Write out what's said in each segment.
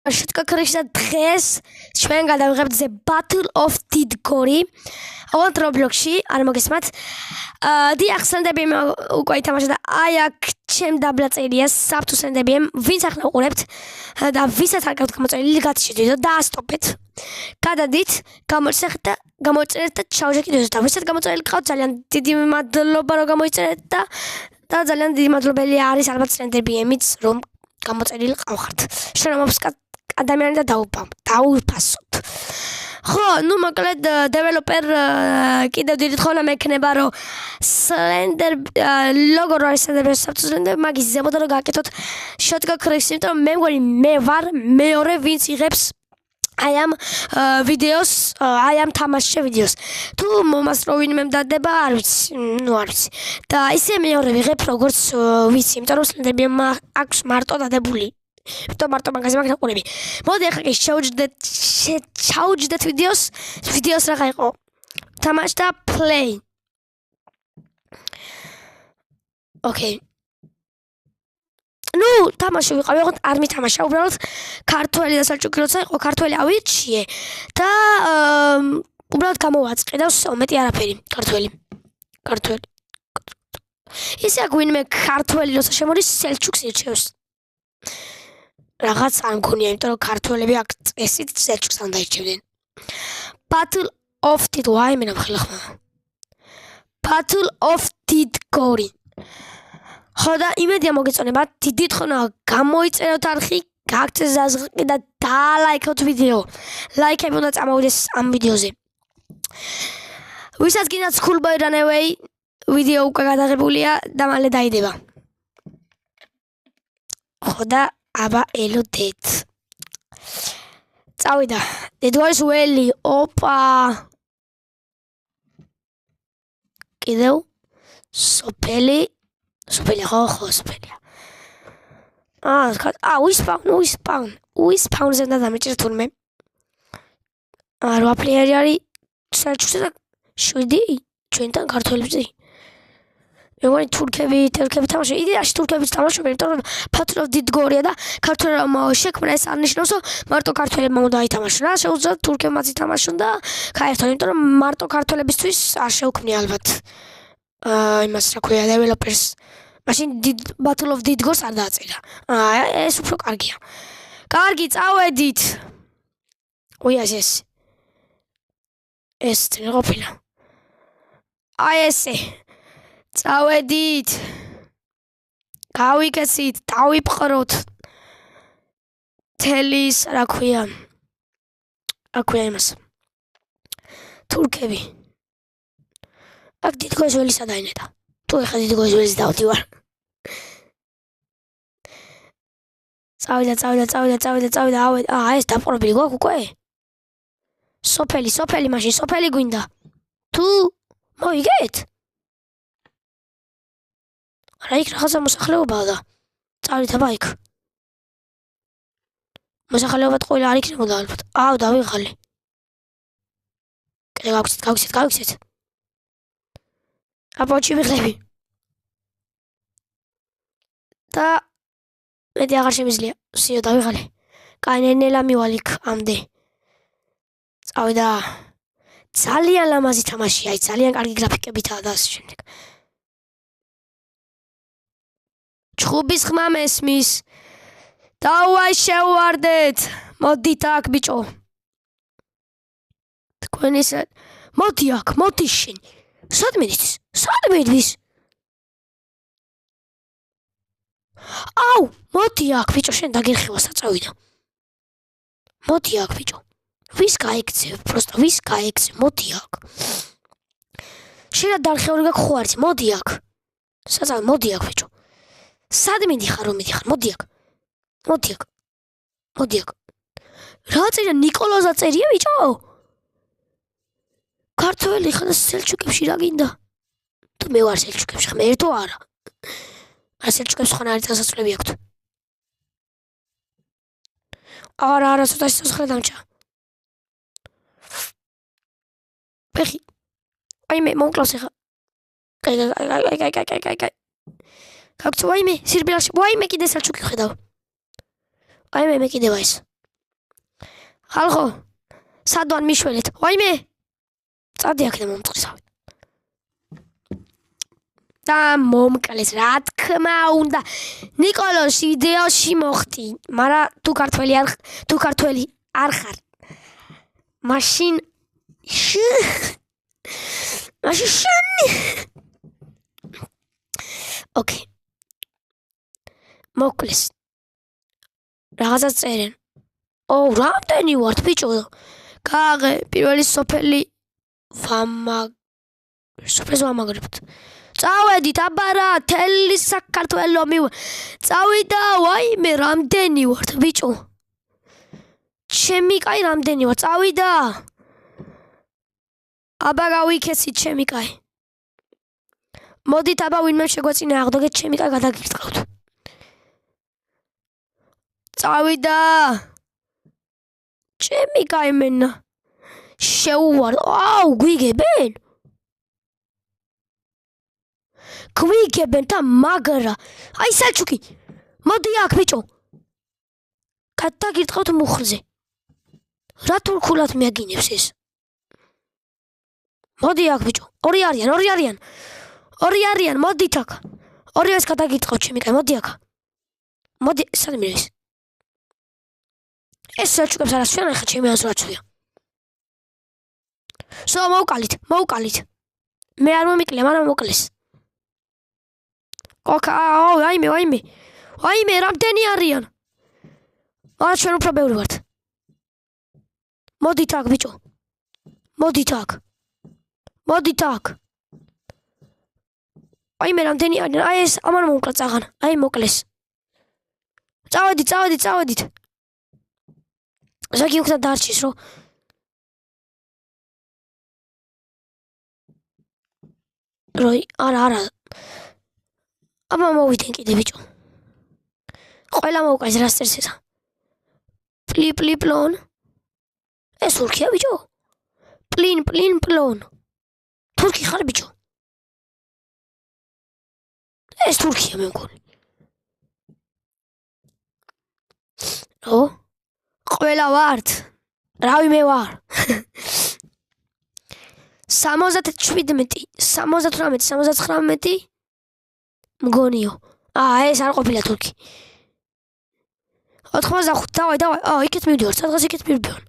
შეთქაქრიშა დღეს ჩვენ გადავიღებთ The Battle of Didgori. ოღონდ Roblox-ში, არ მოგესმათ. დიახ, სენდებიემ უკვე ითამაშა და აი აქ ჩემ დაბლაწერია საბთუ სენდებიემ, ვინც ახლა უყურებთ და ვისაც არ გაქვთ გამოწერილი, გათიშეთ და დაასტოპეთ. გადადით, გამოიწერეთ და ჩავშეკით ვიდეოს და ვისაც გამოწერილი გყავთ, ძალიან დიდი მადლობა რომ გამოიწერეთ და ძალიან დიდი მადლობელი არის ალბათ სენდებიემიც რომ გამოწერილი ყავხართ. შენამობს ადამიანი და დაუფასოთ. ხო, ნუ მოკლედ დეველოპერ კიდევ დიდი თხოვნა მექნება რომ სლენდერ ლოგო რო არის სლენდერ საბჭოს მაგის ზემოთ რომ გაკეთოთ შოტგაქრექს, იმიტომ რომ მე მგონი მე ვარ მეორე ვინც იღებს აი ამ ვიდეოს, აი ამ თამაშზე ვიდეოს. თუ მომას რო ვინმე მდადება, არ ვიცი, არ ვიცი. და ისე მეორე ვიღებ როგორც ვიცი, იმიტომ რომ სლენდერები აქვს მარტო დადებული. იმიტომ მარტო მაგაზე მაგ ნაყურები. მოდი ახლა კი ჩაუჯდეთ ვიდეოს რა იყო. თამაშდა play. ოკეი. ნუ თამაში ვიყავი, ოღონდ არ მითამაშა, უბრალოდ ქართველი და სელჩუკი როცა იყო, ქართველი ავირჩიე და უბრალოდ გამოვაწყე და მეტი არაფერი, ქართველი. ისე აქ ვინმე ქართველი როცა შემოდის, სელჩუკს ირჩევს. რაღაც არ მქონია, იმიტომ რომ ქართველები აქ წესით სელჩუკს არ დაირჩევდნენ. Battle of Didgori, ვაიმე ნამხილახმა. Battle of Didgori. ხო და იმედია მოგეწონება, დიდი თხოვნა გამოიწეროთ არხი, გააქცეს ზაზღი და დალაიქოთ ვიდეო. ლაიქები უნდა წამოვიდეს ამ ვიდეოზე. ვისაც გინდათ School Boy Run Away ვიდეო უკვე გადაღებულია და მალე დაიდება. ხო და აბა ელოდეთ. წავიდა. Didgori-s ველი, ოპა. კიდევ სოფელი ხო, სოფელია. Wispawn-ზე უნდა დამეჭირეთ თურმე. 8 პლეიერი არის სელჩუკსა და 7 ჩვენთან ქართველებზე. მე მგონი თურქები თამაშობენ. იდეაში თურქებიც თამაშობენ, იმიტომ რომ Battle of Didgori-ა და ქართველებმა შექმნა ეს არნიშნავს, რომ მარტო ქართველებმა უნდა ითამაშონ. რა შეუძლიათ თურქებმაც ითამაშონ და გაერთონ, იმიტომ რომ მარტო ქართველებისთვის არ შეუქმნია ალბათ. იმას რა ქვია დეველოპერს. მაშინ Battle of Didgori-ს არ დააწერა. ეს უფრო კარგია. კარგი, წავედით. ეს წინ ყოფილა. აი ესე. წავედით. გავიკეთეთ, დავიფყროთ. თელის, რა ქვია იმას. თურქები. აქ Didgori-s ველი სადაინედა. თუ ეხა Didgori-s ველის დავდივარ. წავიდა. ეს დაპყრობილი გვაქვს უკვე? სოფელი მაშინ, სოფელი გვინდა. თუ მოიგეთ? არა იქ რაღაცა მოსახლეობაა და წავით აბა იქ. მოსახლეობად ყველა არ იქნებოდა ალბათ. დავიღალე. კიდე გავიქცეთ. აპოჩი ვიღები. და მეტი აღარ შემიძლია. სიო დავიღალე. კაინენელა მივალ იქ ამდე. წავიდა. ძალიან ლამაზი თამაშია, ძალიან კარგი გრაფიკებითაა და ასე შემდეგ. ჩხუბის ხმა მესმის. დავაი შევვარდეთ. მოდით აქ ბიჭო. თქვენ ისე მოდი აქ, მოდი შენ. სად მიდის? მოდი აქ ბიჭო, შენ დაგერხევა საწავიდა. მოდი აქ ბიჭო. ვის გაიქცევ, მოდი აქ. შენ დარხეული გაქვს ხო არის? მოდი აქ. საწავი, მოდი აქ ბიჭო. სად მიდიხარ, მოდი აქ. რა წერია ნიკოლოზა წერია ბიჭო? ქართველი ხარ და სელჩუკებში რა გინდა? თუ მე ვარ სელჩუკებში, ხა მე ერთო არა. სელჩუკებს ხან არის დასასრულები აქვთ. არა, ცოტა სიცოცხლე დამჭა. ფეხი. აი მე მომკლავს ახლა. კაი. გაგწვა ვაიმე, სირბილაში. ვაიმე კიდე სელჩუკი ხედავ. აი მე კიდევ ეს. ხალხო სადვან მიშველეთ ვაიმე წადი აქედან მომწყისავ და მომკლეს რა თქმა უნდა ნიკოლოს იდეაში მოხდი მაგრამ თუ ქართველი არ ხარ მაშინ ოკეი მოკლეს რაღაცა წერენ რამდენი ვართ ბიჭო გააღე პირველი სოფელი სოფელს ვამაგრებთ წავედით აბარა თელი საქართველო წავიდა ვაიმე რამდენი ვართ ბიჭო ჩემი კაი რამდენი ვარ წავიდა აბა გავიქეცით ჩემი კაი მოდით აბა ვინმე შეგვეცინა აღდგეთ ჩემი კაი გადაგირწყავთ წავიდა ჩემი კაი მენა შეუვარ გვიგებენ და მაგრა აი სელჩუკი მოდი აქ ბიჭო გადაგირწყავთ მუხრზე რა თურქულად მიაგინებს ეს მოდი აქ ბიჭო ორი არიან მოდით აქ ორივეს გადაგირწყავთ ჩემი კაი მოდი აქ მოდი სად მირის ეს სელჩუკებს არ ასვიან ახლა ჩემი აზრს ვაცვია მოვკალით მე არ მომიკლე მაგრამ მოკლეს ვაიმე რამდენი არიან არა ჩვენ უფრო ბევრი ვართ მოდით აქ ბიჭო მოდით აქ ვაიმე რამდენი არიან აი ეს ამან მომკლა წაღან აი მოკლეს წავედით ზაგი უკნა დარჩის რო არა აბა მოვიდენ კიდე ბიჭო ყველა მოვკაის რას წერს ესა პლიპლონ ეს თურქია ბიჭო პლინ თურქი ხარ ბიჭო ეს თურქია მე მგონი ყველა ვართ რავი მე ვარ 77 მგონიო ეს არ ყოფილა თურქი 85 დავай იქეთ მივდივარ სადღაც იქეთ მივდივარ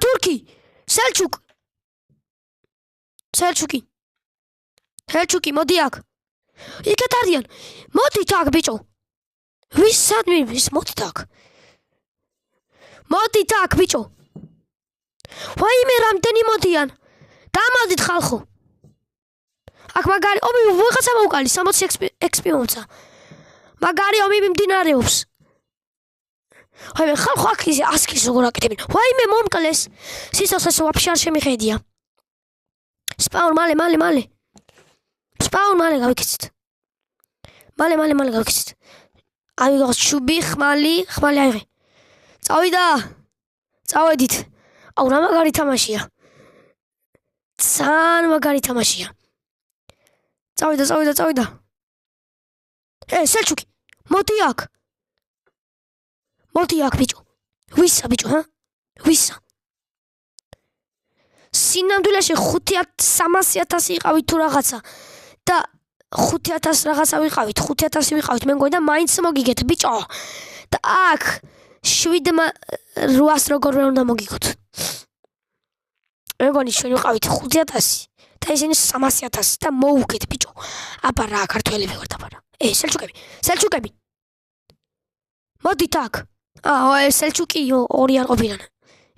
თურქი სელჩუკი მოდი აქ იქეთ არიან მოდით აქ ბიჭო ვის სად მივის მოდით აქ ბიჭო ვაიმე რამდენი მოდიან გამოდით ხალხო აქ მაგარი ვიღაცა მოვკალი 60 XP მომცა მაგარი ომი მიმდინარეობს ვაიმე ხალხო აქ ისე ასკის როგორ აკეთებენ ვაიმე მომკლეს სიცოცხლეს ვაფშე არ შემიხედია სპაუნ მალე გავიქცეთ მალე გავიქცეთ აი ვიღაც შუბი ხმალი აიღე წავედით რა მაგარი თამაშია ძალიან მაგარი თამაშია წავიდა სელჩუკი მოდი აქ ბიჭო ვისა ვისა სინამდვილეში 300,000 იყავით თუ რაღაცა და 5,000 რაღაცა ვიყავით 5,000 ვიყავით მე მგონი და მაინც მოგიგეთ ბიჭო და აქ 700 როგორ ვერ უნდა მოგიგოთ მე მგონი ჩვენ ვიყავით 5,000 და ისინი 300,000 და მოუგეთ ბიჭო აბა რა ქართველები ვართ აბა რა სელჩუკები მოდით აქ სელჩუკი ორი არ ყოფილან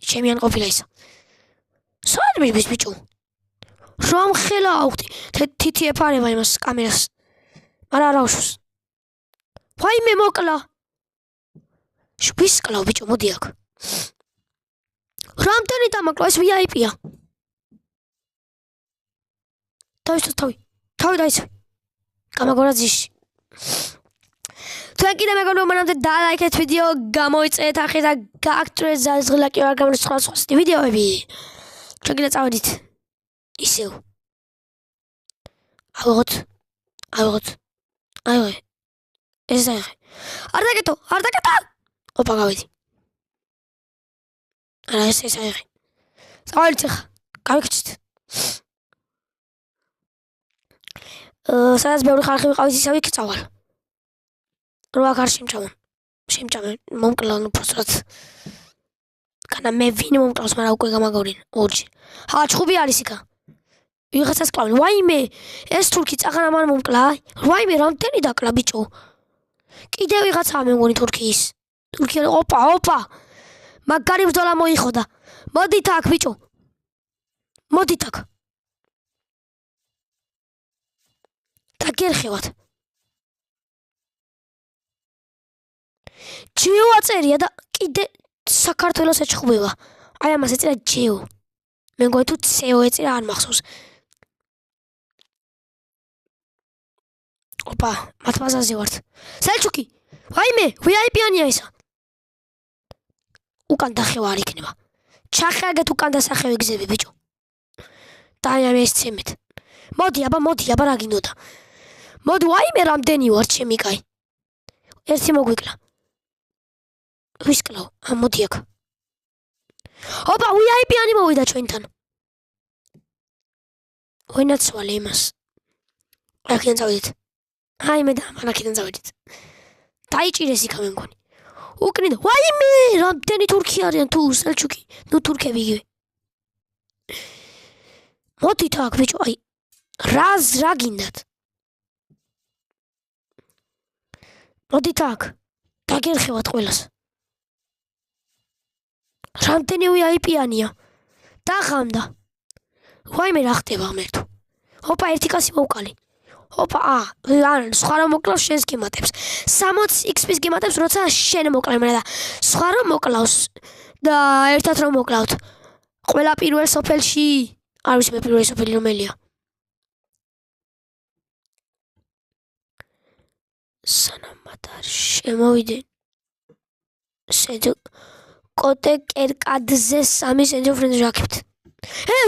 ჩემი არ ყოფილა ისა სად მივის ბიჭო რომ ხელა აუხდი თითი ეფარება იმას კამერას არა აუშვს ვაიმე მოკლა შვის კლავ ბიჭო მოდი აქ რამდენი დამაკლა ეს VIP-ია თავი დაიცვი გამაგორაძიში თქვენ კიდე მეგობრებო მანამდე დალაიქეთ ვიდეო გამოიწეთ ახლა და გააკეთეთ ზაზღლა კი არ გამოს სხვა ვიდეოები ჩვენ კიდე წავედით ისევ აღოთ აი ეს არ დაგეტო ოპა გავედი არა ეს აიღე. წავალთ ახლა. გავიქცით. სადაც ბევრი ხალხი ვიყავით ისევ იქ წავალ. რა არ შემჭამე მომკლავ უბრალოდ. განა მე ვინ მომკლავს, მაგრამ უკვე გამაგორინ ორჯი. ჩხუბი არის იქა. ვიღაცას კლავენ. ვაიმე, ეს თურქი წაღან ამან მომკლა. ვაიმე, რამდენი დაკლა ბიჭო. კიდევ ვიღაცაა მე მგონი თურქიის. თურქია, ოპა. მაგარი ბრძოლა მოიხოდა. მოდით აქ ბიჭო. მოდით აქ. დაგერხევათ. ჯიო აწერია და კიდე საქართველოს ეჩხუბება. აი ამას ეწერა ჯიო. მე მგონი თუ ცეო ეწერა არ მახსოვს. ოპა, მათ ბაზაზე ვართ. სელჩუკი, ვაიმე, VIP-ანია ისა. უკან დახევა არ იქნება. ჩახერგეთ უკან დასახევი გზები, ბიჭო. დაიამე ეს ცემეთ. მოდი, აბა რა გინდოდა. მოდი, ვაიმე, რამდენი ვარ ჩემი კაი. ერთი მოგვიკლა. ვისკლავ, მოდი აქ. ოპა, VIP-ანი მოვიდა ჩვენთან. ვინაცვალე იმას. აქედან წავიდეთ. მე და მანაკიდან წავიდეთ. დაიჭირეს იქა მე მგონი. უკნით, ვაიმე, რამდენი თურქი არიან თუ სელჩუკი. ნუ თურქები იგივე. მოდით აქ ბიჭო, აი რა გინდათ? მოდით აქ. დაგერხევათ ყველას. რამდენი VIP-ანია? დაღამდა. ვაიმე რა ხდება ღმერთო. ოპა, ერთი კაცი მოვკალი. ოპა, სხვა რომ მოკლავს შენს გემატებს. 60 XP-ს გემატებს, როცა შენ მოკლავ და სხვა რომ მოკლავს და ერთად რომ მოკლავთ. ყველა პირველ სოფელში, არ ვიცი მე პირველი სოფელი რომელია. სანამად არ შემოვიდნენ. კოტე კერკადზე 3 სენჯოფრენს ვაკებთ.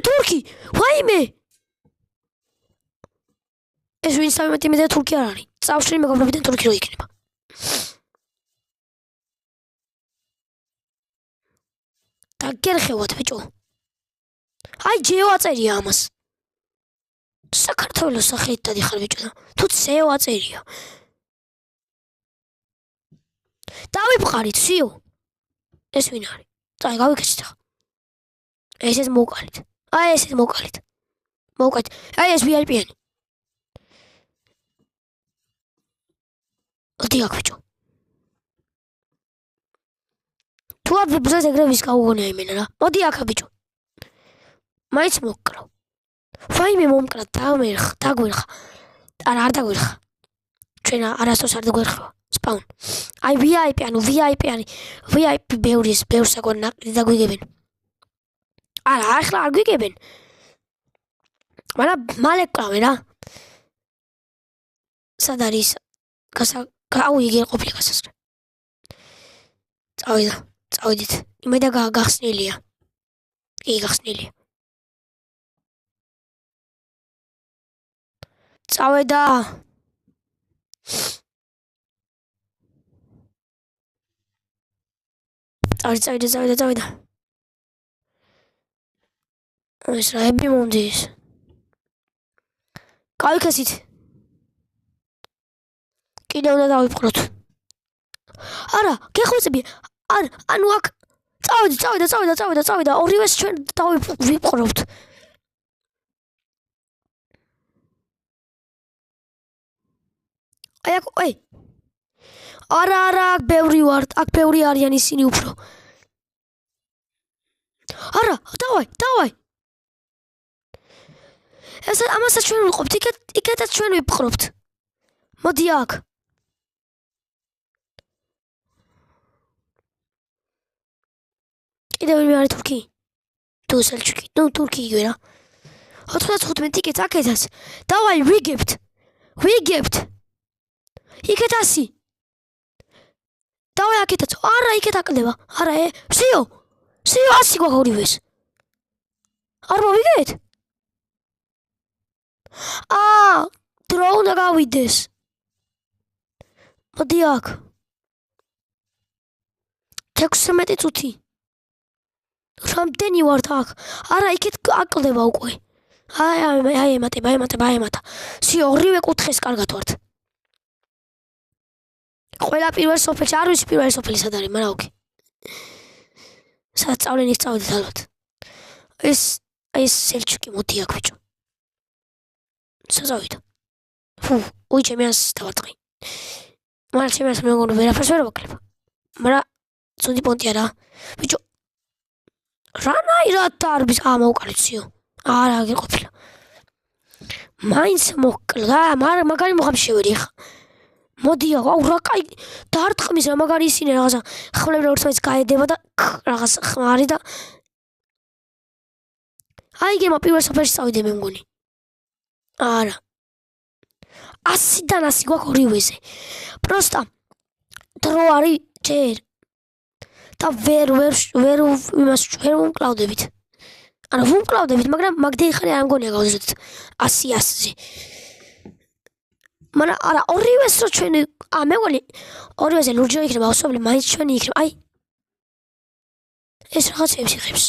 თურქი, ვაიმე! ეს ვინ 13 მეტრი თურქი არ არის. წავშლი მეგობრებიდან თურქი რო იქნება. დაგერხევათ ბიჭო. აი ჯეო აწერია ამას. საქართველოს სახელით დადიხარ ბიჭო და თუ ცეო აწერია. დავიფყარით სიო. ეს ვინ არის? წაი გავიქეჩით ახლა. ესეც მოვკალით. ესეც მოვკალით. ეს VIP-ანი. მოდი აქ ბიჭო. თუ არ ვიბრძოლეთ ეგრე ვის გავუგონია იმენა რა. მოდი აქ ბიჭო. მაინც მოკრავ. ვაიმე მომკრა დაგვერხა. არ დაგვერხა. ჩვენ არასდროს არ დაგვერხება. სპაუნ. აი VIP-ანი. VIP ბევრს აგონ ნაკლი დაგვიგებენ. არა, ახლა არ გვიგებენ. მაგრამ მალე კვრავენ რა. სად არის? იგერ ყოფილი გასასრე. წავიდით. იმედა გახსნილია. გახსნილია. წავედა. წავიდა. ეს რაები მომდის. გავიქესით. კიდევ უნდა დავიფყროთ. არა, გეხვეწები. ანუ აქ წავიდა. ორივეს ჩვენ დავიფყრობთ. აი. არა, აქ ბევრი ვართ. აქ ბევრი არიან ისინი უფრო. არა, დავაი. ამასაც ჩვენ ვიყობთ, იქეთაც ჩვენ ვიფყრობთ. მოდი აქ. კიდევ ვინმე არის თურქი? თუ სელჩუკი, თურქი იგივე რა. 95 ტიკეტს აქეთაც. დავაი, ვიგებთ. იქეთ 100. დავაი აქეთაც. არა, იქეთ აკლდება. არა, სიო 100 გვაქვს ორივეს. არ მოვიგეთ? დრო უნდა გავიდეს. მოდი აქ. 16 წუთი. რამდენი ვართ აქ? არა, იქით აკლდება უკვე. აი ემატება. სი ორივე კუთხეს კარგად ვართ. ყველა პირველ სოფელში არ ვიცი პირველი სოფელი სად არის, მაგრამ ოკეი. სადაც წავლენი სწავლეთ ალბათ. ეს სელჩუკი მოდი აქ ბიჭო. საზავით. უი ჩემი ას დავატყი. მაგრამ ჩემი ას მეგონა ვერაფერს ვერ ვაკლებ. მაგრამ ცუდი პონტია რა. ბიჭო რანაირად არის მოვკალეციო. არა აგერ ყოფილა. მაინც მოკლა, მაგრამ მაგარი მოხამშევერი ხა. მოდი აუ რა კაი დარტყმის რა მაგარი ისინი რაღაცა ხმლები როგორც მაინც გაედება და რაღაც ხმარი და აი გემა პირველ სოფელში წავიდე მე მგონი. არა. 100-დან 100 გვაქვს ორივეზე. პროსტა დრო არის ჯერ. და ვერ იმას ვერ ვუმკლავდებით. არა ვუმკლავდებით, მაგრამ მაგდენი ხარი არ მგონია გავზრდეთ 100-ზე. მაგრამ არა ორივეს რო ჩვენი მე მგონი ორივეზე ლურჯი იქნება ოსობლი მაინც ჩვენი იქნება. აი ეს რაღაცებს იღებს.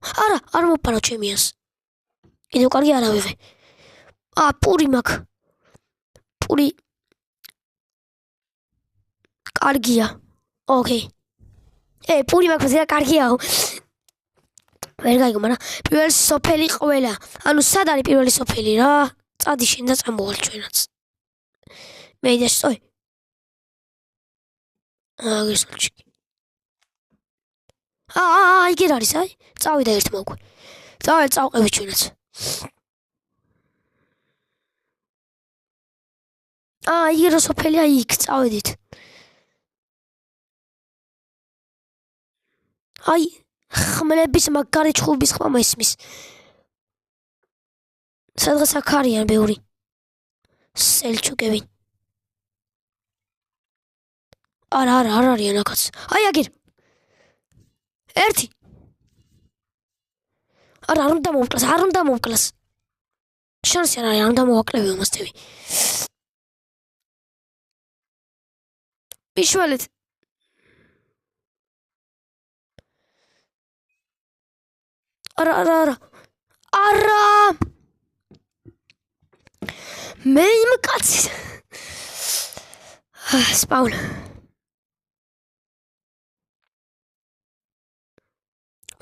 არა არ მოპარო ჩემიას. კიდევ კარგი არ ავიღე. პური მაქვს. პური კარგია. ოკეი. პური მაქვს და კარგიაო. ვერ გაიგო, მაგრამ პირველი სოფელი ყველა. ანუ სად არის პირველი სოფელი რა? წადი შენ და წამოვალ ჩვენაც. მე და სწოი. გესულჩიკი. იგერ არის, აი. წავიდა ერთმა უკვე. წავყევი ჩვენაც. იგერო სოფელია იქ, წავედით. აი ხმლების მაგარი ჩხუბის ხმა მესმის. სადღაც აქ არიან ბევრი სელჩუკები. არა არ არიან აქაც. აი აგერ. ერთი. არა არ უნდა მოვკლას. შანსი არ არის, არ უნდა მოვაკლევი ომასტევი. მიშველეთ. არა მე იმ კაცი სპაუნ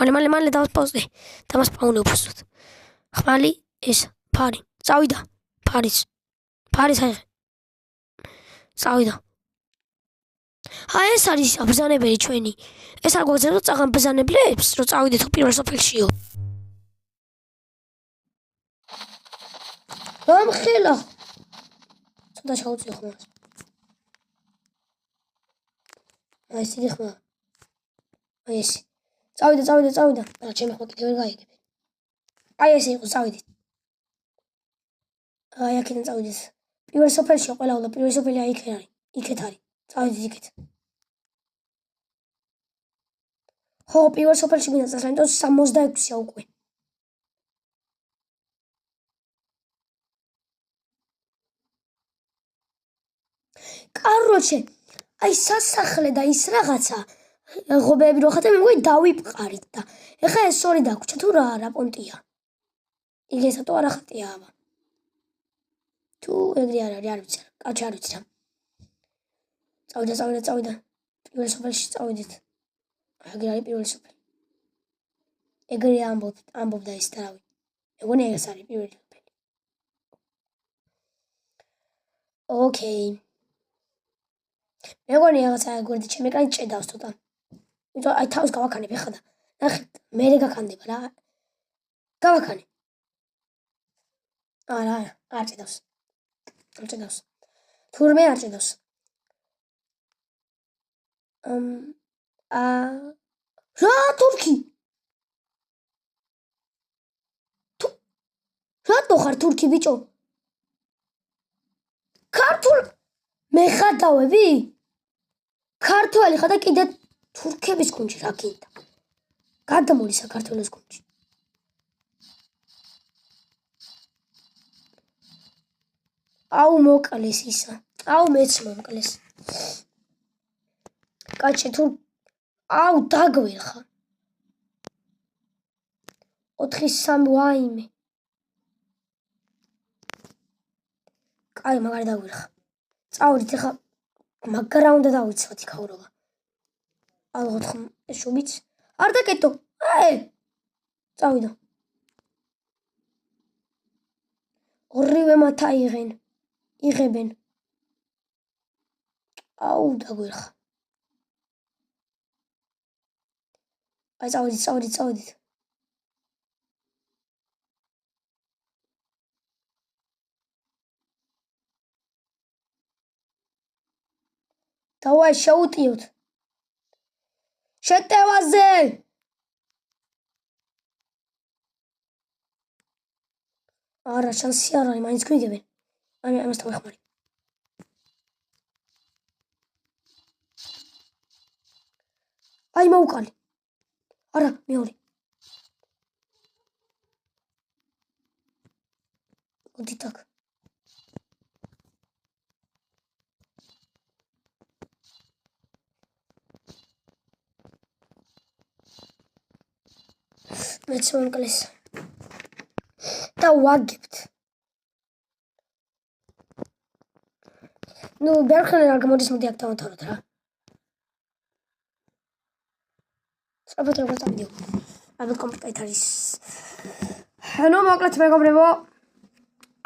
მალე დავსპაუზდი დამასპაუნე უბრალოდ ხმალი ეს ფარი წავიდა ფარის აიღე წავიდა ეს არის აბზანებელი ჩვენი ეს არ გვაქვს რომ წაღან ბზანებლებს რომ წავიდეთ პირველ სოფელშიო ამხელა ცოტა ჩაუწიო ხმას აი ეს ხმა აი ეს წავიდა რა ჩემი ხმა კიდევ ვერ გაიგებ აი ეს იყო წავიდეთ აი აქედან წავიდეთ პირველ სოფელში ყველა უნდა პირველ სოფელი აი იქეთ არის წავიდეთ იქეთ ხო პირველ სოფელში მინდა წასვლა იმიტომ 66-ია უკვე კაროჩე აი სასახლე და ის რაღაცა ღობეები რო ხატე მე მგონი დავიპყარით და ეხა ეს ორი დაგვრჩა თუ რა პონტია იგესა თუ არა ხატია აბა თუ ეგრე არ არის არ ვიცი კაჩი არ ვიცი რა წავიდა პირველ სოფელში წავიდეთ ეგრე არის პირველ სოფელი ეგრე ამბობდა ის და რავი მეგონი ეს არის პირველი სოფელი ოკეი მეგონი რაღაცა გვერდი ჩემი კაი ჭედავს ცოტა იმიტომ აი თავს გავაქანებ ეხლა და ნახეთ მერე გაქანდება რა გავაქანე არა არ ჭედავს თურმე არ ჭედავს რა თურქი რატო ხარ თურქი ბიჭო ქართულ მე ხატავები ქართველი ხარ და კიდე თურქების გუნჯი რა გინდა გადამოდი საქართველოს გუნჯი აუ მოკლეს ისა აუ მეც მომკლეს. კაჩი თუ აუ დაგვირხა. 4-3 ვაიმე. კაი მაგარი დაგვირხა. წავედით ახლა მაგრა უნდა დავიცვათ იქაურობა. ალბათ ხომ შუბიც არ დაკეტო. წავიდა. ორივე მათა იღებენ. აუ დაგვირხა. აი წავედით. დავაი შეუტიოთ. შეტევაზე. არა შანსი არ არის, მაინც გვიგებენ. ამას დავეხმარი. აი მოუკალი. არა, მეორე. მოდი так. მეც მომკლეს. და ვაგებთ. ნუ ბერხელი რა გამოდის მოდი აქ დავანთავროთ რა. სწორად წავიდიო. ანუ კომპიუტერი არის. ანუ მოკლედ მეგობრებო,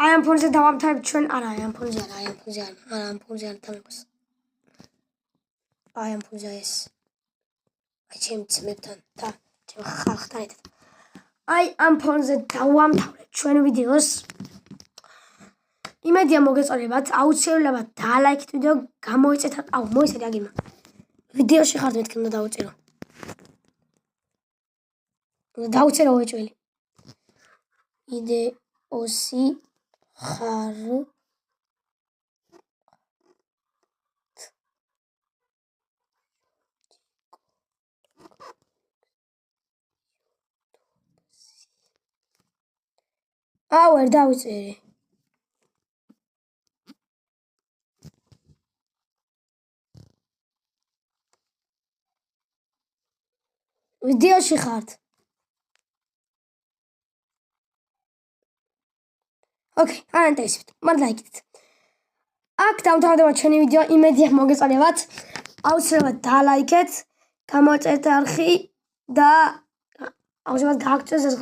აი ამ ფონზე დავამთავრებ ჩვენ, არა, აი ამ ფონზე თამებს. აი ამ ფონზე ეს. აი ჩემ ძმებთან და ჩემ ხალხთან ერთად. აი ამ ფონზე დავამთავრებ ჩვენ ვიდეოს. იმედია მოგეწონებათ, აუცილებლად დაალაიქეთ ვიდეო, გამოიწეთათ, მოიცადე აგირმა. ვიდეოში ხართ მეთქი უნდა დავუწერო. დაუწერო ეჭველი. ვიდეოსი ხარ ვერ დავუწერე. ვიდეოში ხართ. ოკეი, არ ინტერესებთ. მართლა იკეთეთ. აქ დავამთავრდება ჩვენი ვიდეო, იმედია მოგეწონებათ. აუცილებლად დაალაიქეთ, გამოწერეთ არხი და აუცილებლად გააგრძელოთ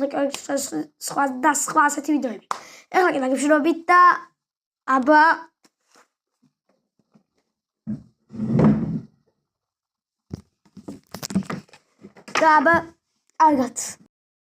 სხვა ასეთი ვიდეოები. ეხლა კი დაგეშურობით და აბა კარგად.